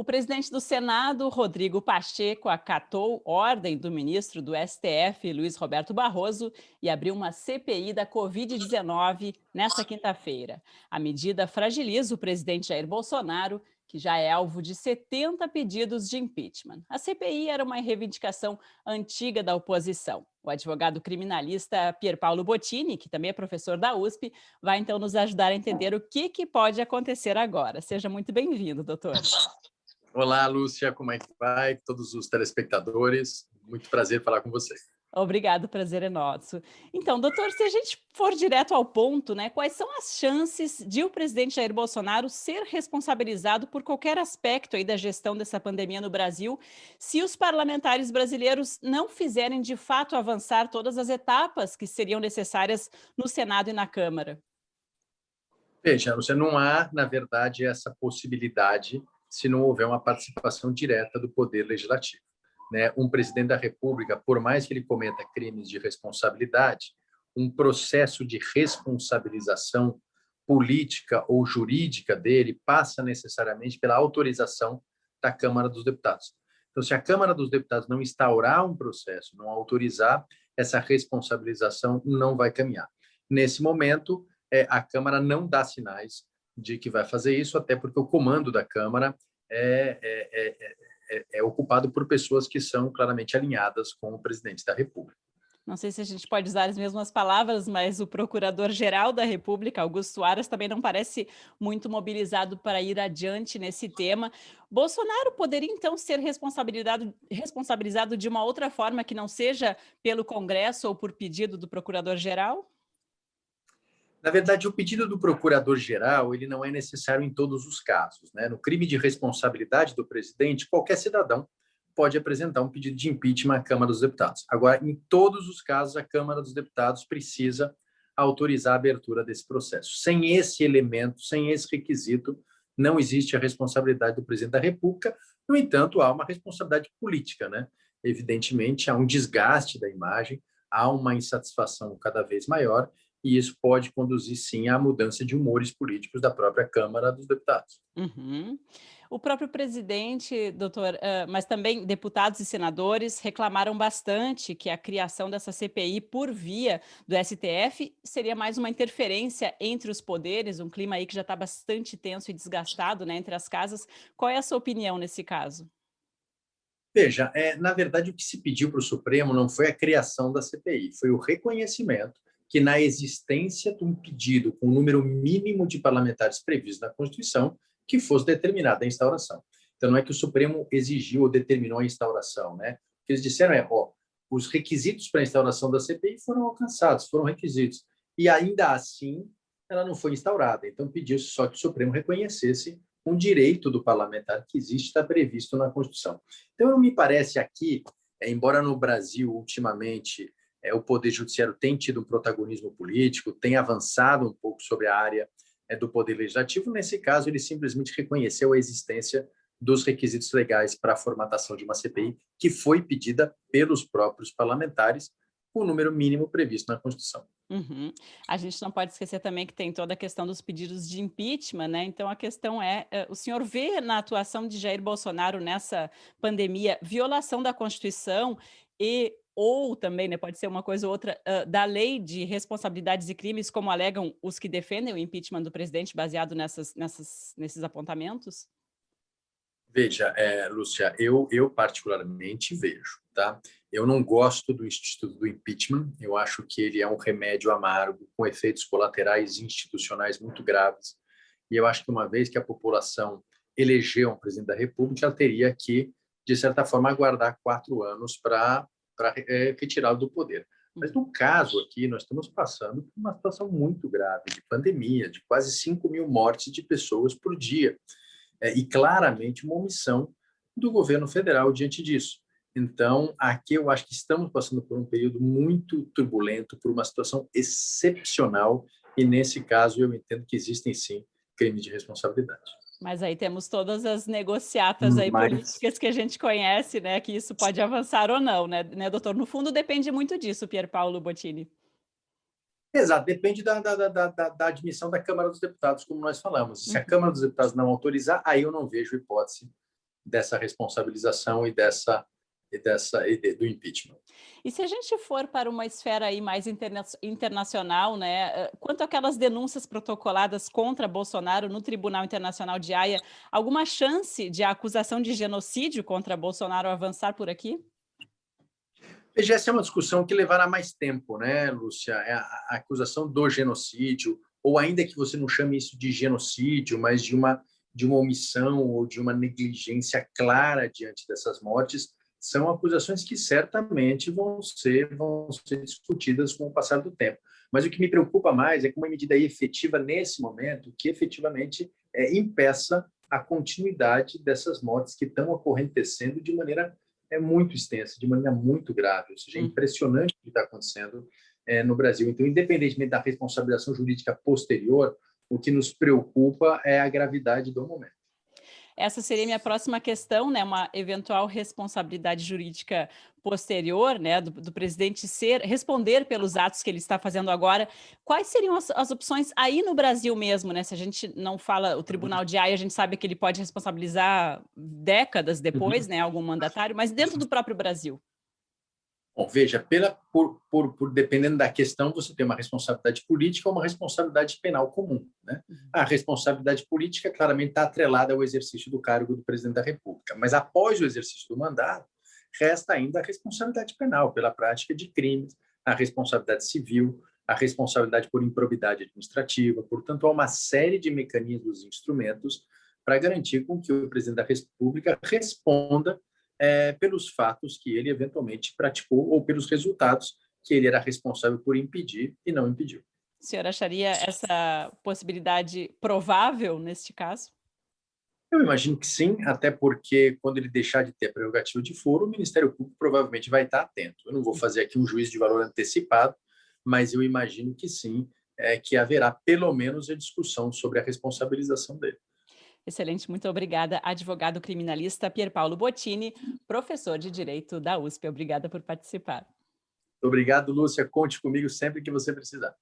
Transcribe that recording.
O presidente do Senado, Rodrigo Pacheco, acatou ordem do ministro do STF, Luiz Roberto Barroso, e abriu uma CPI da Covid-19 nesta quinta-feira. A medida fragiliza o presidente Jair Bolsonaro, que já é alvo de 70 pedidos de impeachment. A CPI era uma reivindicação antiga da oposição. O advogado criminalista Pier Paolo Bottini, que também é professor da USP, vai então nos ajudar a entender o que pode acontecer agora. Seja muito bem-vindo, doutor. Olá, Lúcia, como é que vai? Todos os telespectadores, muito prazer falar com você. Obrigado, o prazer é nosso. Então, doutor, se a gente for direto ao ponto, né, quais são as chances de o presidente Jair Bolsonaro ser responsabilizado por qualquer aspecto aí da gestão dessa pandemia no Brasil, se os parlamentares brasileiros não fizerem de fato avançar todas as etapas que seriam necessárias no Senado e na Câmara? Veja, Lúcia, não há, na verdade, essa possibilidade se não houver uma participação direta do Poder Legislativo. Né? Um presidente da República, por mais que ele cometa crimes de responsabilidade, um processo de responsabilização política ou jurídica dele passa necessariamente pela autorização da Câmara dos Deputados. Então, se a Câmara dos Deputados não instaurar um processo, não autorizar, essa responsabilização não vai caminhar. Nesse momento, a Câmara não dá sinais de que vai fazer isso, até porque o comando da Câmara é ocupado por pessoas que são claramente alinhadas com o presidente da República. Não sei se a gente pode usar as mesmas palavras, mas o Procurador-Geral da República, Augusto Aras, também não parece muito mobilizado para ir adiante nesse tema. Bolsonaro poderia, então, ser responsabilizado de uma outra forma que não seja pelo Congresso ou por pedido do Procurador-Geral? Na verdade, o pedido do procurador-geral ele não é necessário em todos os casos. Né? No crime de responsabilidade do presidente, qualquer cidadão pode apresentar um pedido de impeachment à Câmara dos Deputados. Agora, em todos os casos, a Câmara dos Deputados precisa autorizar a abertura desse processo. Sem esse elemento, sem esse requisito, não existe a responsabilidade do presidente da República. No entanto, há uma responsabilidade política. Né? Evidentemente, há um desgaste da imagem, há uma insatisfação cada vez maior, e isso pode conduzir, sim, à mudança de humores políticos da própria Câmara dos Deputados. Uhum. O próprio presidente, doutor, mas também deputados e senadores reclamaram bastante que a criação dessa CPI por via do STF seria mais uma interferência entre os poderes, um clima aí que já está bastante tenso e desgastado, né, entre as casas. Qual é a sua opinião nesse caso? Veja, na verdade, o que se pediu para o Supremo não foi a criação da CPI, foi o reconhecimento que, na existência de um pedido com o número mínimo de parlamentares previsto na Constituição, que fosse determinada a instauração. Então, não é que o Supremo exigiu ou determinou a instauração. Né? O que eles disseram os requisitos para a instauração da CPI foram alcançados, foram requisitos, e ainda assim ela não foi instaurada. Então, pediu-se só que o Supremo reconhecesse um direito do parlamentar que existe, está previsto na Constituição. Então, me parece aqui, embora no Brasil, ultimamente, o Poder Judiciário tenha tido um protagonismo político, tenha avançado um pouco sobre a área do Poder Legislativo, nesse caso, ele simplesmente reconheceu a existência dos requisitos legais para a formatação de uma CPI, que foi pedida pelos próprios parlamentares, com o número mínimo previsto na Constituição. Uhum. A gente não pode esquecer também que tem toda a questão dos pedidos de impeachment, né? Então a questão é, o senhor vê na atuação de Jair Bolsonaro nessa pandemia violação da Constituição e ou também, né, pode ser uma coisa ou outra, da lei de responsabilidades e crimes, como alegam os que defendem o impeachment do presidente baseado nesses apontamentos? Veja, Lúcia, eu particularmente vejo, tá? Eu não gosto do instituto do impeachment, eu acho que ele é um remédio amargo, com efeitos colaterais institucionais muito graves, e eu acho que uma vez que a população elegeu um presidente da República, ela teria que, de certa forma, aguardar 4 anos para retirá-lo do poder. Mas no caso aqui, nós estamos passando por uma situação muito grave de pandemia, de quase 5 mil mortes de pessoas por dia, e claramente uma omissão do governo federal diante disso. Então, aqui eu acho que estamos passando por um período muito turbulento, por uma situação excepcional, e nesse caso eu entendo que existem sim crimes de responsabilidade. Mas aí temos todas as negociatas aí Mas, políticas que a gente conhece, né, que isso pode avançar ou não, né, doutor? No fundo depende muito disso, Pier Paolo Bottini. exato, depende da admissão da Câmara dos Deputados, como nós falamos. Se a Uhum. Câmara dos Deputados não autorizar, aí eu não vejo hipótese dessa responsabilização e do impeachment. E se a gente for para uma esfera aí mais internacional, né, quanto àquelas denúncias protocoladas contra Bolsonaro no Tribunal Internacional de Haia, alguma chance de a acusação de genocídio contra Bolsonaro avançar por aqui? Veja, essa é uma discussão que levará mais tempo, né, Lúcia? A acusação do genocídio, ou ainda que você não chame isso de genocídio, mas de uma omissão ou de uma negligência clara diante dessas mortes, são acusações que certamente vão ser discutidas com o passar do tempo. Mas o que me preocupa mais é que uma medida efetiva nesse momento, que efetivamente impeça a continuidade dessas mortes que estão acontecendo de maneira muito extensa, de maneira muito grave. Ou seja, é impressionante o que está acontecendo no Brasil. Então, independentemente da responsabilização jurídica posterior, o que nos preocupa é a gravidade do momento. Essa seria a minha próxima questão, né, uma eventual responsabilidade jurídica posterior, né, do presidente responder pelos atos que ele está fazendo agora. Quais seriam as opções aí no Brasil mesmo, né? Se a gente não fala o Tribunal de Haia, a gente sabe que ele pode responsabilizar décadas depois, né, algum mandatário, mas dentro do próprio Brasil. Bom, veja, dependendo da questão, você tem uma responsabilidade política ou uma responsabilidade penal comum, né? A responsabilidade política claramente está atrelada ao exercício do cargo do presidente da República, mas após o exercício do mandato, resta ainda a responsabilidade penal pela prática de crimes, a responsabilidade civil, a responsabilidade por improbidade administrativa. Portanto, há uma série de mecanismos e instrumentos para garantir com que o presidente da República responda pelos fatos que ele eventualmente praticou ou pelos resultados que ele era responsável por impedir e não impediu. O senhor acharia essa possibilidade provável neste caso? Eu imagino que sim, até porque quando ele deixar de ter a prerrogativa de foro, o Ministério Público provavelmente vai estar atento. Eu não vou fazer aqui um juízo de valor antecipado, mas eu imagino que sim, que haverá pelo menos a discussão sobre a responsabilização dele. Excelente, muito obrigada, advogado criminalista Pier Paolo Bottini, professor de Direito da USP. Obrigada por participar. Obrigado, Lúcia. Conte comigo sempre que você precisar.